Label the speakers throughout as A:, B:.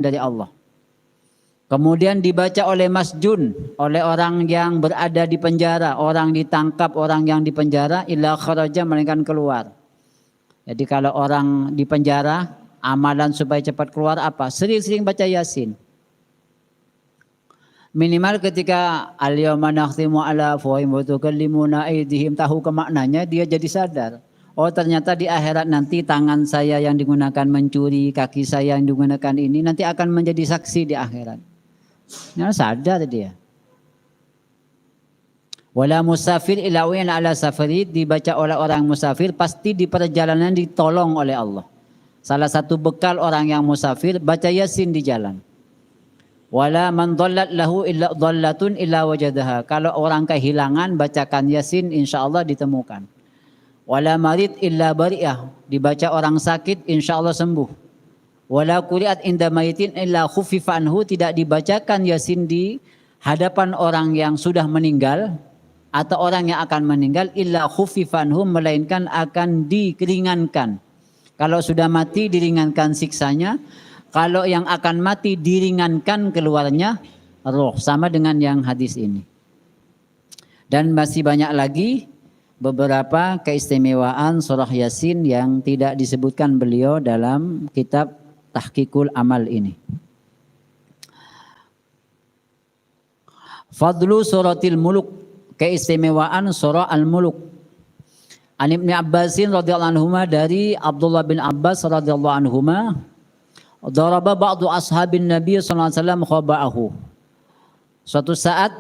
A: dari Allah. Kemudian dibaca oleh masjun, oleh orang yang berada di penjara, orang ditangkap, orang yang di penjara, illa kharaja, melainkan keluar. Jadi kalau orang di penjara, amalan supaya cepat keluar apa? Sering-sering baca Yasin. Minimal ketika al-yawma nakhtimu ala afwahihim wa tukallimuna aydihim, tahu ke maknanya, dia jadi sadar. Oh ternyata di akhirat nanti tangan saya yang digunakan mencuri, kaki saya yang digunakan ini nanti akan menjadi saksi di akhirat. Nah, sadar dia. Wala musafir illa ala safari, dibaca oleh orang musafir pasti di perjalanan ditolong oleh Allah. Salah satu bekal orang yang musafir baca Yasin di jalan. Wala man dhallat lahu illa dhallatun illa wajadaha. Kalau orang kehilangan bacakan Yasin insyaallah ditemukan. Wala marid illa bari'ah, dibaca orang sakit insyaallah sembuh. Wala quri'at inda mayitin illa khuffifa anhu, tidak dibacakan Yasin di hadapan orang yang sudah meninggal atau orang yang akan meninggal illa khuffifa anhu, melainkan akan dikeringankan. Kalau sudah mati diringankan siksanya, kalau yang akan mati diringankan keluarnya roh, sama dengan yang hadis ini. Dan masih banyak lagi beberapa keistimewaan surah Yasin yang tidak disebutkan beliau dalam kitab Tahqiqul Amal ini. Fadlu suratil muluk, keistimewaan surah Al-Muluk. An Ibnu Abbasin radhiyallahu anhuma, dari Abdullah bin Abbas radhiyallahu anhuma, daraba ba'du ashabin Nabi sallallahu alaihi wasallam khaba'ahu. Suatu saat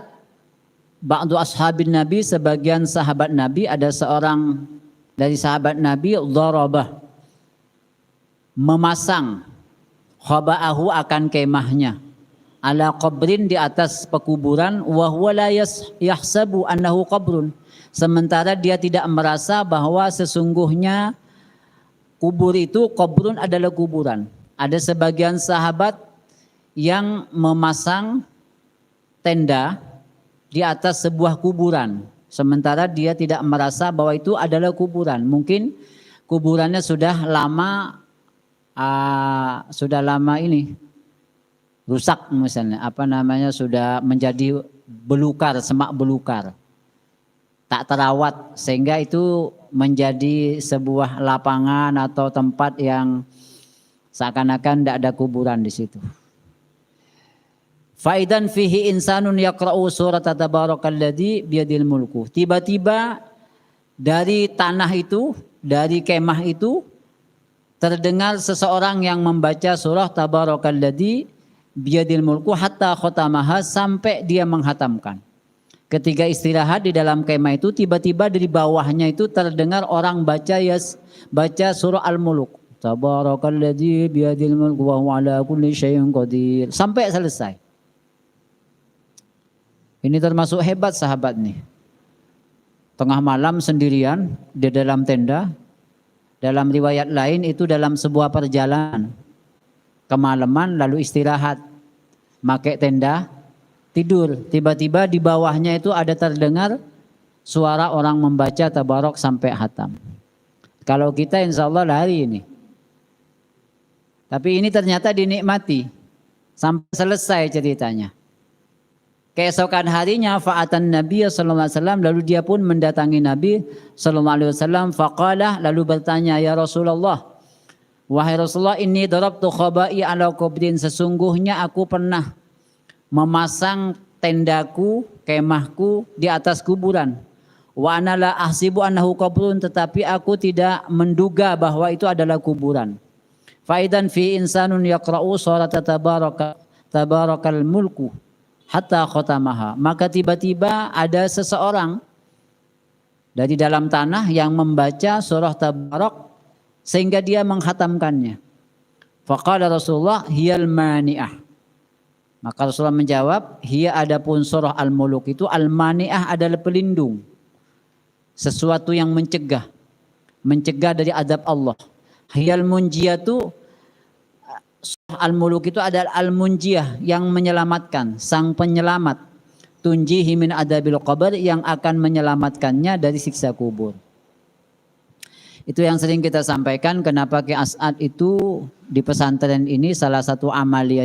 A: ba'du ashabin Nabi, sebagian sahabat Nabi, ada seorang dari sahabat Nabi, darabah, memasang khaba'ahu, akan kemahnya, ala qabrin, di atas pekuburan, wa huwa la yahsabu annahu qabrun, sementara dia tidak merasa bahwa sesungguhnya kubur itu, qabrun adalah kuburan. Ada sebagian sahabat yang memasang tenda di atas sebuah kuburan, sementara dia tidak merasa bahwa itu adalah kuburan. Mungkin kuburannya sudah lama ini rusak, misalnya sudah menjadi belukar, semak belukar, tak terawat, sehingga itu menjadi sebuah lapangan atau tempat yang seakan-akan tidak ada kuburan di situ. Faidan fihi insanun yaqra'u surat tabarakalladzi biyadil mulku. Tiba-tiba dari tanah itu, dari kemah itu, terdengar seseorang yang membaca surah tabarakalladzi biyadil mulku hatta khatamaha, sampai dia menghatamkan. Ketika istirahat di dalam kemah itu, tiba-tiba dari bawahnya itu terdengar orang baca surah Al-Muluk. Tabarakalladzi biyadil mulku wa huwa ala kulli syai'in qadir, sampai selesai. Ini termasuk hebat sahabat nih. Tengah malam sendirian di dalam tenda. Dalam riwayat lain itu dalam sebuah perjalanan kemalaman, lalu istirahat, pakai tenda, tidur. Tiba-tiba di bawahnya itu ada terdengar suara orang membaca tabarok sampai hatam. Kalau kita insya Allah lari ini. Tapi ini ternyata dinikmati sampai selesai ceritanya. Keesokan harinya fa'atan Nabi sallallahu alaihi wasallam, lalu dia pun mendatangi Nabi sallallahu alaihi wasallam, faqala, lalu bertanya, ya Rasulullah, wahai Rasulullah, inni darabtu khaba'i ala qabrin, sesungguhnya aku pernah memasang tendaku, kemahku di atas kuburan. Wa ana la ahsibu annahu qabrun, tetapi aku tidak menduga bahwa itu adalah kuburan. Faidan fi insanun yaqra'u surat tabarakal mulku hatta khatamaha, maka tiba-tiba ada seseorang dari dalam tanah yang membaca surah Tabarak sehingga dia menghatamkannya. Faqala Rasulullah hiyal mani'ah, maka Rasulullah menjawab, hiya, adapun surah Al-Muluk itu, al-mani'ah adalah pelindung, sesuatu yang mencegah dari adab Allah. Hiyal munjiyatu, Al-Muluk itu adalah Al-Munjiyah, yang menyelamatkan, sang penyelamat. Tunjihi min adabil qabr, yang akan menyelamatkannya dari siksa kubur. Itu yang sering kita sampaikan, kenapa Ki As'ad itu di pesantren ini salah satu amaliyahnya